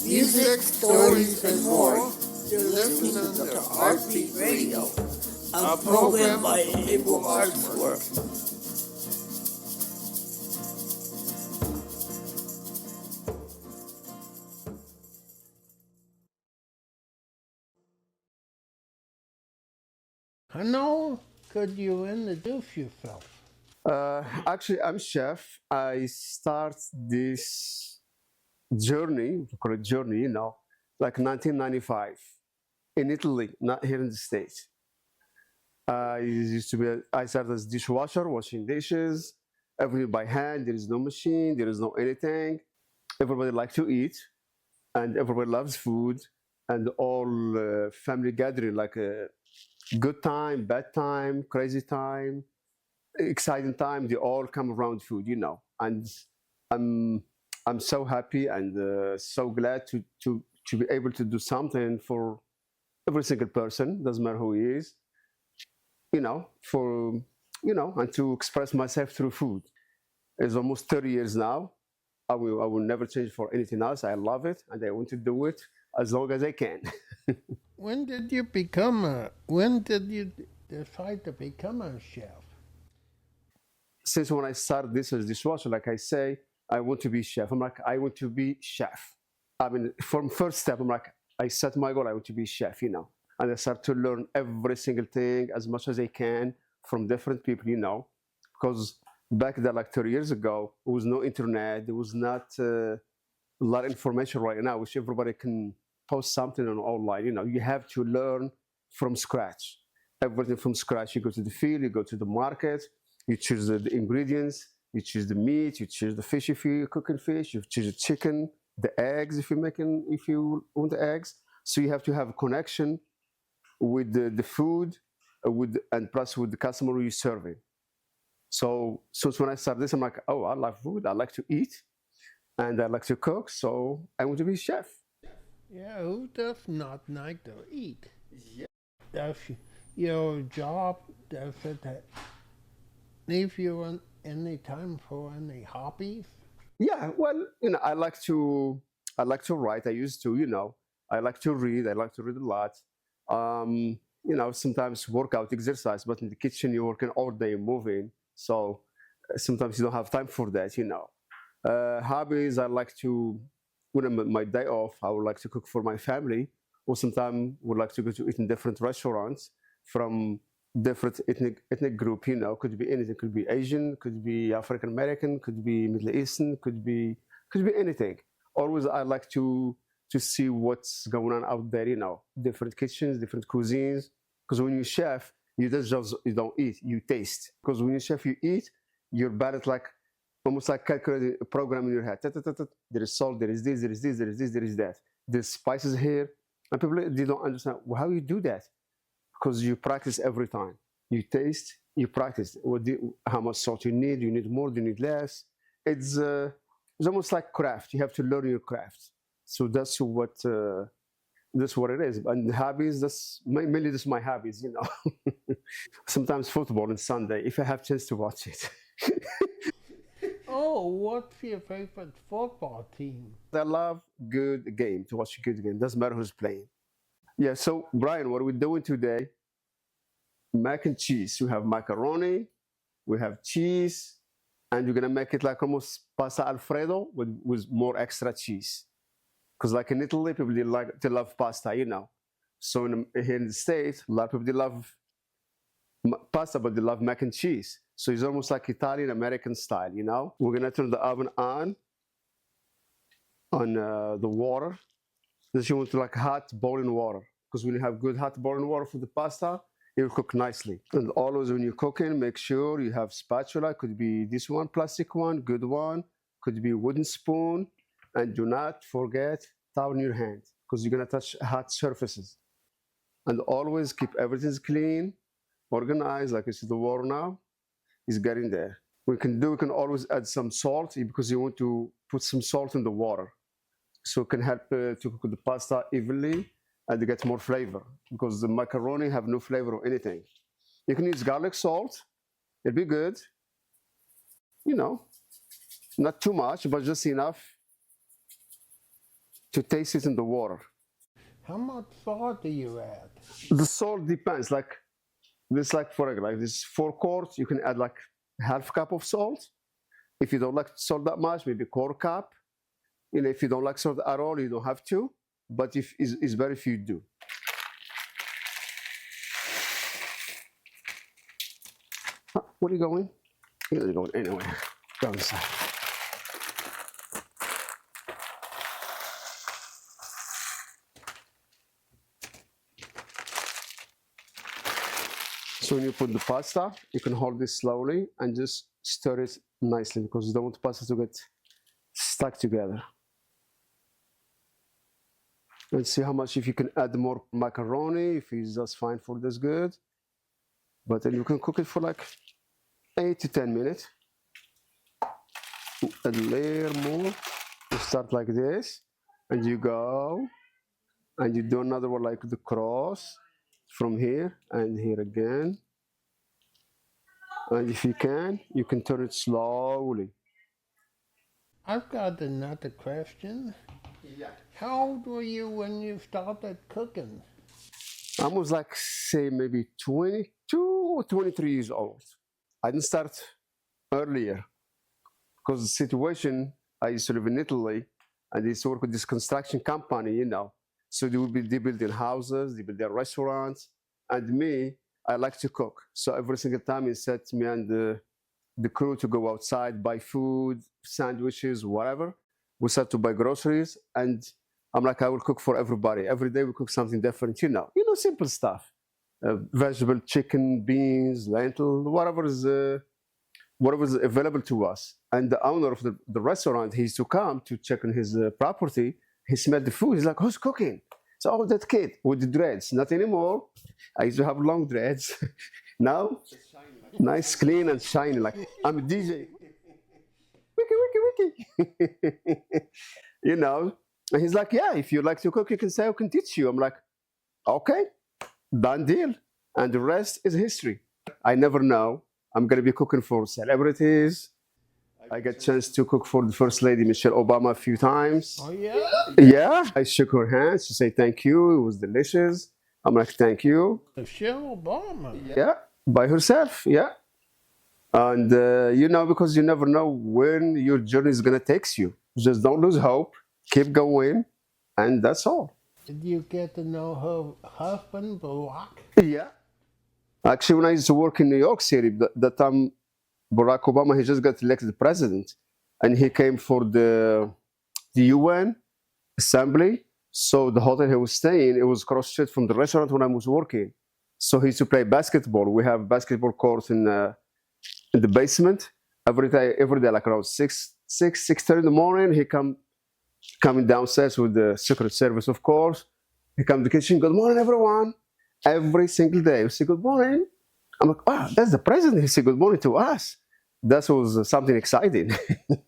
music, stories, and more. You're listening to Artbeat Radio, a program by Able Arts Work. How could you introduce yourself? Actually, I'm chef. I start this journey, we call it journey, like 1995 in Italy, not here in the States. I started as dishwasher, washing dishes, everything by hand. There is no machine, there is no anything. Everybody likes to eat, and everybody loves food, and all family gathering, like a good time, bad time, crazy time, exciting time, they all come around food. And i'm I'm so happy and so glad to be able to do something for every single person, doesn't matter who he is, for and to express myself through food. It's almost 30 years now. I will never change for anything else. I love it and I want to do it as long as I can. When did you decide to become a chef? Since when I started this as dishwasher, like I say, I want to be chef. I'm like, I want to be chef. I mean, from first step, I'm like, I set my goal, I want to be chef. And I start to learn every single thing as much as I can from different people. Because back then, like 30 years ago, there was no internet, there was not a lot of information right now, which everybody can post something on online. You have to learn from scratch, everything from scratch. You go to the field, you go to the market, you choose the ingredients, you choose the meat, you choose the fish if you're cooking fish, you choose the chicken, the eggs if you want the eggs. So you have to have a connection with the food, and plus with the customer you're serving. So when I started this, I'm like, oh, I love food, I like to eat, and I like to cook, so I want to be a chef. Yeah, who does not like to eat? Does your job, does it leave you any time for any hobbies? Yeah, well, I like to write. I used to. I like to read. I like to read a lot. Sometimes workout, exercise, but in the kitchen you're working all day, moving. So sometimes you don't have time for that. Hobbies, I like to, when I'm on my day off, I would like to cook for my family, or sometimes would like to go to eat in different restaurants from different ethnic group. Could be anything. Could be Asian, could be African American, could be Middle Eastern, could be anything. Always I like to see what's going on out there. Different kitchens, different cuisines. Because when you chef, you don't eat, you taste. Because when you chef, you eat, your palate like almost like calculating a program in your head. There is salt, there is this, there is this, there is this, there is that. There's spices here, and people they don't understand how you do that, because you practice every time. You taste, you practice. How much salt you need? You need more? Do you need less? It's uh, it's almost like craft. You have to learn your craft. So that's what it is. And hobbies, mainly this my hobbies. Sometimes football on Sunday if I have chance to watch it. Oh, what's your favorite football team? I love good game, to watch a good game. Doesn't matter who's playing. Yeah. So Brian, what are we doing today? Mac and cheese. We have macaroni, we have cheese, and you're gonna make it like almost pasta alfredo with more extra cheese. Because like in Italy, people they love pasta. So here in the States, a lot of people they love pasta, but they love mac and cheese. So it's almost like Italian American style. We're gonna turn the oven on the water. That you want to like hot boiling water, because when you have good hot boiling water for the pasta, it will cook nicely. And always when you're cooking, make sure you have spatula. Could be this one, plastic one, good one. Could be wooden spoon, and do not forget towel in your hand, because you're gonna touch hot surfaces. And always keep everything clean, organized. Like you see the water now is getting there. We can always add some salt, because you want to put some salt in the water, so it can help to cook the pasta evenly and to get more flavor, because the macaroni have no flavor or anything. You can use garlic salt, it'll be good, you know, not too much, but just enough to taste it in the water. How much salt do you add? The salt depends. Like this, like for example, like this 4 quarts, you can add like half cup of salt. If you don't like salt that much, maybe quarter cup. You know, if you don't like salt at all, you don't have to. But if it's better if you do. Where are you going? You're going anywhere. Go inside. So when you put the pasta, you can hold this slowly and just stir it nicely because you don't want the pasta to get stuck together. Let's see how much, if you can add more macaroni, if it's just fine for this good. But then you can cook it for like 8 to 10 minutes. A layer more. You start like this, and you go, and you do another one like the cross from here and here again. And if you can turn it slowly. I've got another question. Yeah. How old were you when you started cooking? I was like, say, maybe 22 or 23 years old. I didn't start earlier because the situation, I used to live in Italy and I used to work with this construction company, you know. So they building houses, they build their restaurants. And me, I like to cook. So every single time he said to me and the crew to go outside, buy food, sandwiches, whatever. We start to buy groceries, and I'm like, I will cook for everybody. Every day we cook something different, you know, simple stuff. Vegetable, chicken, beans, lentil, whatever is available to us. And the owner of the restaurant, he used to come to check on his property. He smelled the food. He's like, who's cooking? So, oh, that kid with the dreads. Not anymore. I used to have long dreads. Now, nice, clean, and shiny. Like, I'm a DJ. Wiki. You know. And he's like, yeah, if you like to cook, you can say I can teach you. I'm like, okay, done deal. And the rest is history. I never know. I'm going to be cooking for celebrities. I got a chance to cook for the First Lady, Michelle Obama, a few times. Oh, yeah? Yeah. I shook her hand. She said, thank you. It was delicious. I'm like, thank you. Michelle Obama? Yeah. By herself. Yeah. And, you know, because you never know when your journey is going to take you. Just don't lose hope. Keep going. And that's all. Did you get to know her husband, Barack? Yeah. Actually, when I used to work in New York City, that time Barack Obama, he just got elected president. And he came for the UN assembly. So the hotel he was staying, it was cross street from the restaurant when I was working. So he used to play basketball. We have basketball court in the basement. Every day, like around 6:30 in the morning, he coming downstairs with the Secret Service, of course. He come to the kitchen, good morning, everyone. Every single day, we say good morning. I'm like, wow, that's the president. He said good morning to us. That was something exciting.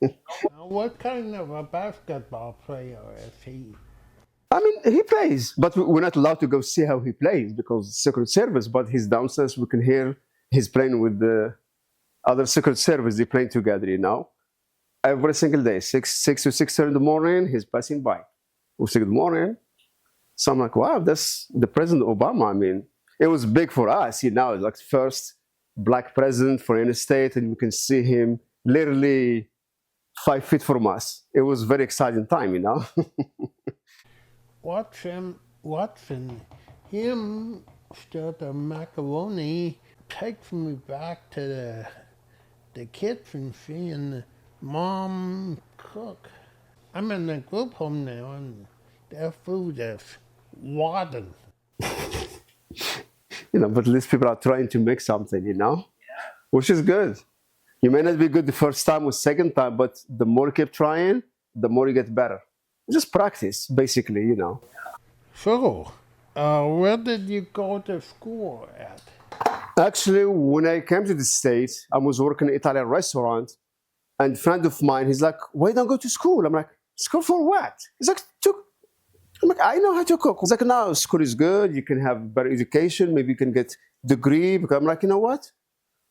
Now, what kind of a basketball player is he? I mean, he plays, but we're not allowed to go see how he plays because Secret Service, but he's downstairs, we can hear he's playing with the other Secret Service, they're playing together, you know. Every single day, 6 to 6:30 in the morning, he's passing by. We say good morning. So I'm like, wow, that's the President Obama. I mean, it was big for us, you know, like first black president for any state, and we can see him literally 5 feet from us. It was a very exciting time, you know. Watching him stir the macaroni takes me back to the kitchen seeing Mom cook. I'm in a group home now, and their food is rotten. You know, but at least people are trying to make something, you know, which is good. You may not be good the first time or second time, but the more you keep trying, the more you get better. Just practice, basically, you know. So, where did you go to school at? Actually, when I came to the States, I was working in an Italian restaurant, and a friend of mine, he's like, why don't you go to school? I'm like, school for what? He's like, I'm like, I know how to cook. He's like, no, school is good. You can have better education. Maybe you can get degree. Because I'm like, you know what?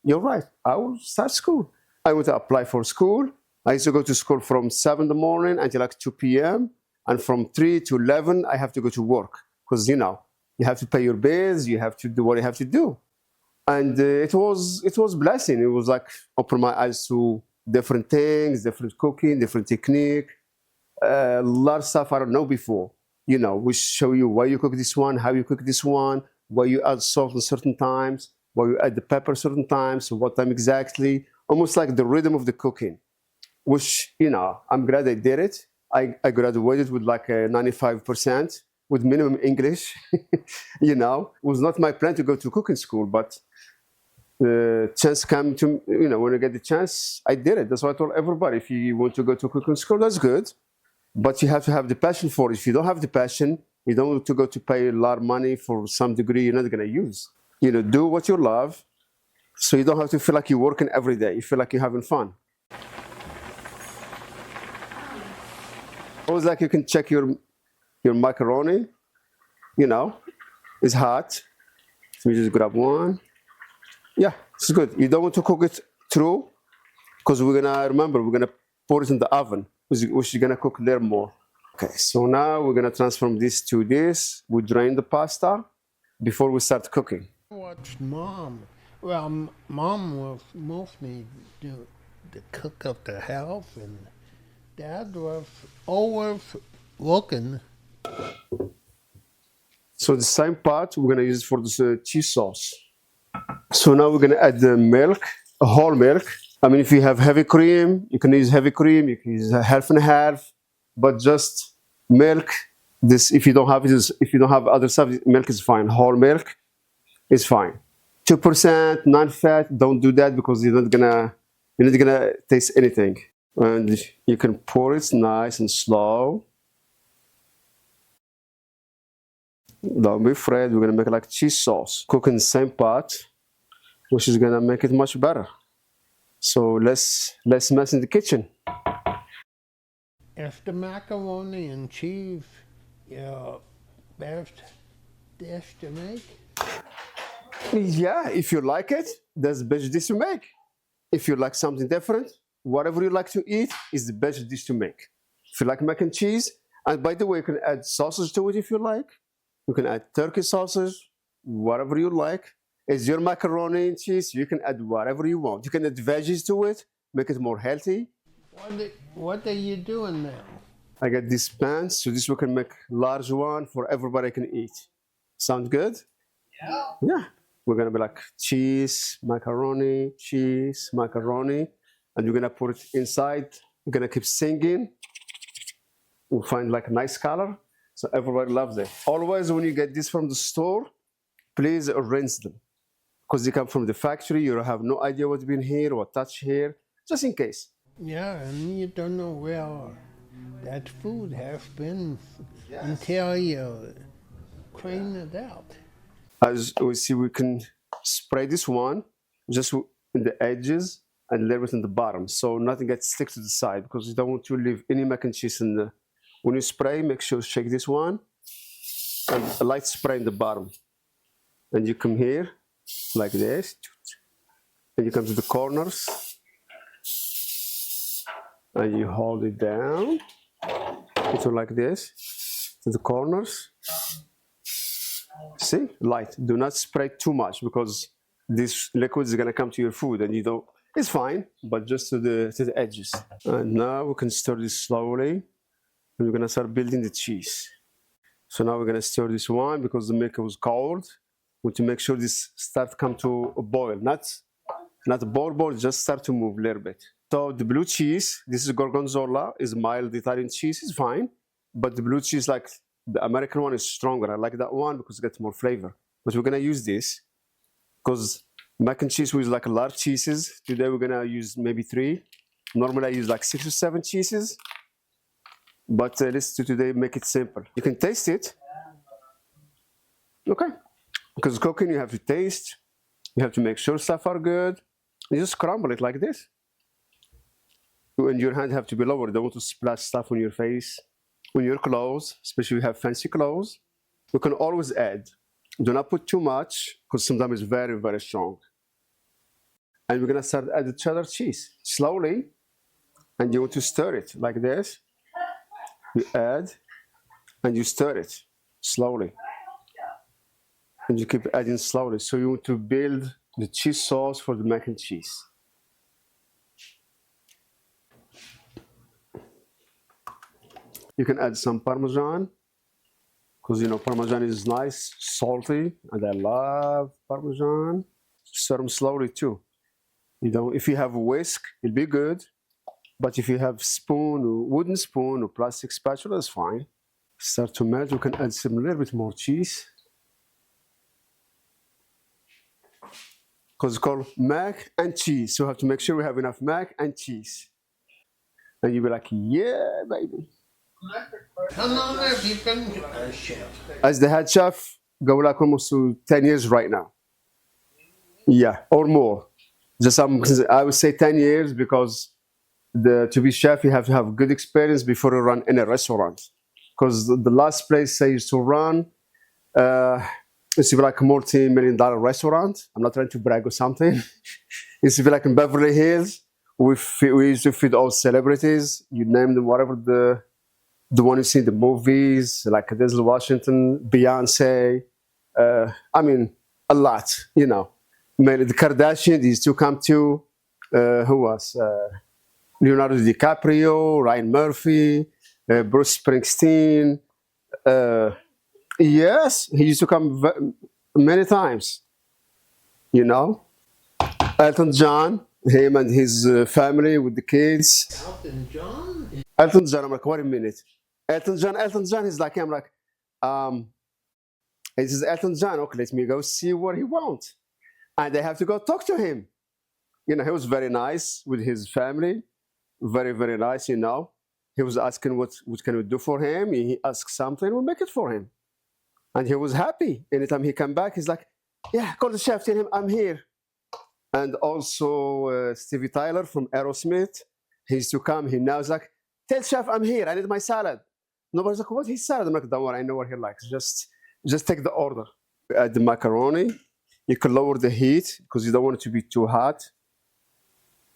You're right. I will start school. I went to apply for school. I used to go to school from 7 in the morning until like 2 p.m. and from 3 to 11 I have to go to work because you have to pay your bills, you have to do what you have to do. And it was blessing. It was like open my eyes to different things, different cooking, different technique, a lot of stuff I don't know before. We show you why you cook this one, how you cook this one, why you add salt at certain times, why you add the pepper certain times, what time exactly, almost like the rhythm of the cooking, which, I'm glad I did it. I graduated with like a 95% with minimum English. It was not my plan to go to cooking school, but the chance came to, when I get the chance, I did it. That's why I told everybody, if you want to go to cooking school, that's good. But you have to have the passion for it. If you don't have the passion, you don't want to go to pay a lot of money for some degree you're not going to use. Do what you love so you don't have to feel like you're working every day. You feel like you're having fun. Always like you can check your macaroni, it's hot. Let me just grab one. Yeah, it's good. You don't want to cook it through because we're going to pour it in the oven, which is going to cook there more. Okay, so now we're going to transform this to this. We drain the pasta before we start cooking. I watched Mom. Well, Mom was mostly the cook of the house, and Dad was always looking. So the same pot, we're going to use for this cheese sauce. So now we're going to add the milk, whole milk. I mean, if you have heavy cream, you can use heavy cream. You can use half and half, but just milk. This, if you don't have other stuff, milk is fine. Whole milk is fine. 2% non-fat. Don't do that because you're not gonna taste anything. And you can pour it nice and slow. Don't be afraid. We're gonna make it like cheese sauce. Cook in the same pot, which is gonna make it much better. So less mess in the kitchen. Is the macaroni and cheese your best dish to make? Yeah, if you like it, that's the best dish to make. If you like something different, whatever you like to eat is the best dish to make. If you like mac and cheese, and by the way, you can add sausage to it if you like. You can add turkey sausage, whatever you like. It's your macaroni and cheese. You can add whatever you want. You can add veggies to it, make it more healthy. What are you doing now? I got these pans, so this we can make large one for everybody can eat. Sound good? Yeah. We're gonna be like cheese, macaroni, and you're gonna put it inside. We're gonna keep singing. We'll find like a nice color, so everybody loves it. Always when you get this from the store, please rinse them, because they come from the factory. You have no idea what's been here, what touched here, just in case. Yeah, and you don't know where that food has been until you clean it out. As we see, we can spray this one just in the edges and a little bit in the bottom, so nothing gets stick to the side, because you don't want to leave any mac and cheese in the. When you spray, make sure you shake this one and a light spray in the bottom, and you come here like this, and you come to the corners, and you hold it down into like this to the corners. See, light. Do not spray too much, because this liquid is gonna come to your food, and you don't. It's fine, but just to the edges. And now we can stir this slowly, and we're gonna start building the cheese. So now we're gonna stir this one because the milk was cold. We want to make sure this start come to a boil, not a boil, just start to move a little bit. So the blue cheese, this is gorgonzola, is mild Italian cheese, is fine, but the blue cheese, like the American one, is stronger. I like that one because it gets more flavor. But we're gonna use this because mac and cheese, we use like a lot of cheeses. Today we're gonna use maybe 3. Normally I use like 6 or 7 cheeses, but let's do today, make it simple. You can taste it, okay? Because cooking, you have to taste, you have to make sure stuff are good. You just crumble it like this. And your hand have to be lower. You don't want to splash stuff on your face, on your clothes, especially if you have fancy clothes. You can always add. Do not put too much, because sometimes it's very, very strong. And we're gonna start add the cheddar cheese slowly, and you want to stir it like this. You add, and you stir it slowly. And you keep adding slowly. So you want to build the cheese sauce for the mac and cheese. You can add some Parmesan, because Parmesan is nice, salty, and I love Parmesan. Stir them slowly too. If you have a whisk, it'll be good. But if you have spoon or wooden spoon or plastic spatula, it's fine. Start to melt. You can add some little bit more cheese. Because it's called mac and cheese. So we have to make sure we have enough mac and cheese. And you'll be like, yeah, baby. How long have you been a chef? As the head chef, go like almost to 10 years right now. Yeah, or more. I would say 10 years because to be chef, you have to have good experience before you run in a restaurant. Because the last place I used to run, it's like a multi-million-dollar restaurant. I'm not trying to brag or something. It's like in Beverly Hills. We used to feed all celebrities. You name them, whatever the one you see in the movies, like Denzel Washington, Beyonce. I mean, a lot, Maybe the Kardashians used to come to, who was? Leonardo DiCaprio, Ryan Murphy, Bruce Springsteen. Yes, he used to come many times. Elton John, him and his family with the kids. Elton John? Elton John, I'm like, wait a minute. Elton John is like, he says, Elton John, okay, let me go see what he wants. And they have to go talk to him. He was very nice with his family. Very, very nice, He was asking what can we do for him. He asked something, we make it for him. And he was happy. Anytime he come back, he's like, yeah, call the chef, tell him I'm here. And also Stevie Tyler from Aerosmith, he used to come. He now is like, tell chef I'm here, I need my salad. Nobody's like, what's his salad? I'm like, don't worry, I know what he likes. Just take the order. Add the macaroni. You can lower the heat because you don't want it to be too hot.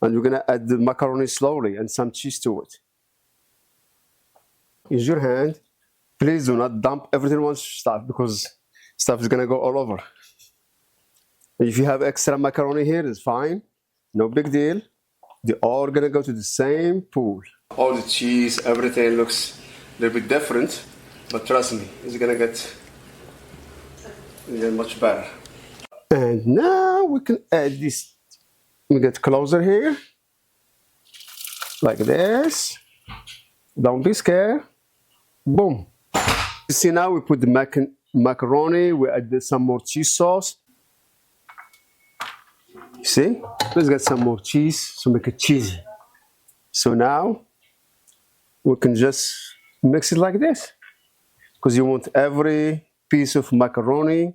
And you're gonna add the macaroni slowly and some cheese to it. Use your hand. Please do not dump everything in one stuff because stuff is gonna go all over. If you have extra macaroni here, it's fine. No big deal. They're all gonna go to the same pool. All the cheese, everything looks a little bit different, but trust me, it's gonna get much better. And now we can add this. We get closer here, like this. Don't be scared. Boom. You see now we put the macaroni, we add some more cheese sauce. You see? Let's get some more cheese to make it cheesy. So now we can just mix it like this. Because you want every piece of macaroni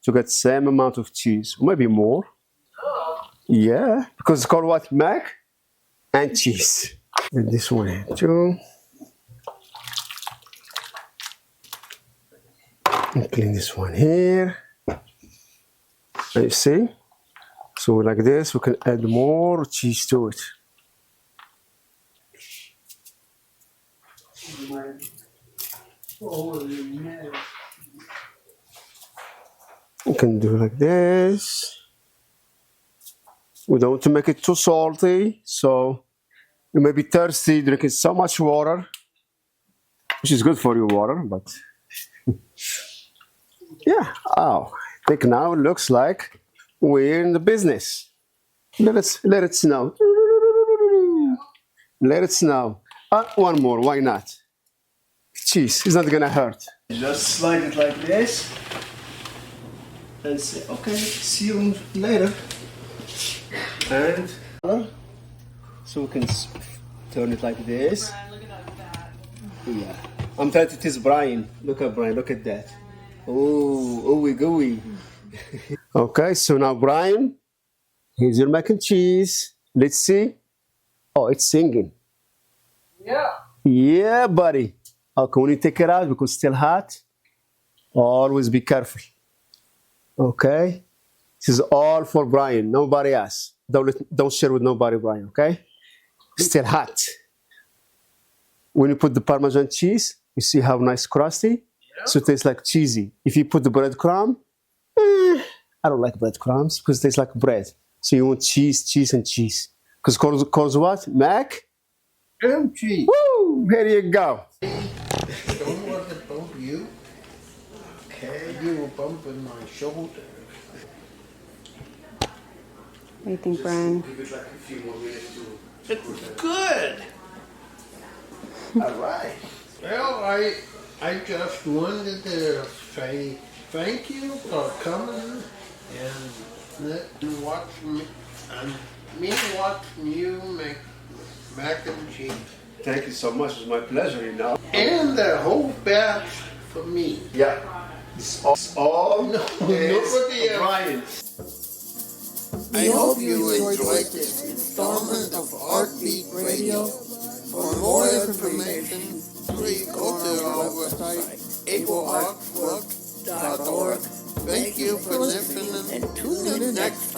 to get the same amount of cheese, maybe more. Yeah, because it's called what? Mac and cheese. And this one here too. And clean this one here. And you see? So like this, we can add more cheese to it. You can do like this. We don't want to make it too salty, so you may be thirsty drinking so much water, which is good for your water, but yeah. Oh, I think now it looks like we're in the business. Let it snow. Let it snow. One more, why not? Cheese, it's not gonna hurt. Just slide it like this and say, okay, see you later. And so we can turn it like this. Brian, look at that. Yeah, I'm trying to tease Brian. Look at Brian, look at that. Oh, ooey gooey. Okay, so now Brian, here's your mac and cheese. Let's see. Oh, it's singing. Yeah. Yeah, buddy. Okay, when you take it out because it's still hot, always be careful. Okay, this is all for Brian, nobody else. Don't share with nobody, Brian. Okay, still hot. When you put the Parmesan cheese, You see how nice crusty? So it tastes like cheesy. If you put the breadcrumb, I don't like breadcrumbs because it tastes like bread. So you want cheese, cheese, and cheese. Because calls what? Mac? And cheese. Woo! Here you go. Don't want to bump you. Okay, you were bumping my shoulder. What do you think, Brian? Give it like a few more minutes to It's good. All right. Well, I just wanted to say thank you for coming and watching me watching you make mac and cheese. Thank you so much. It was my pleasure, you know. And the whole batch for me. Yeah. It's all Nobody else. Brian's. I hope you enjoyed this installment of Artbeat Radio. For more information, please go to our website, ableartwork.org. Thank you for listening and tune in next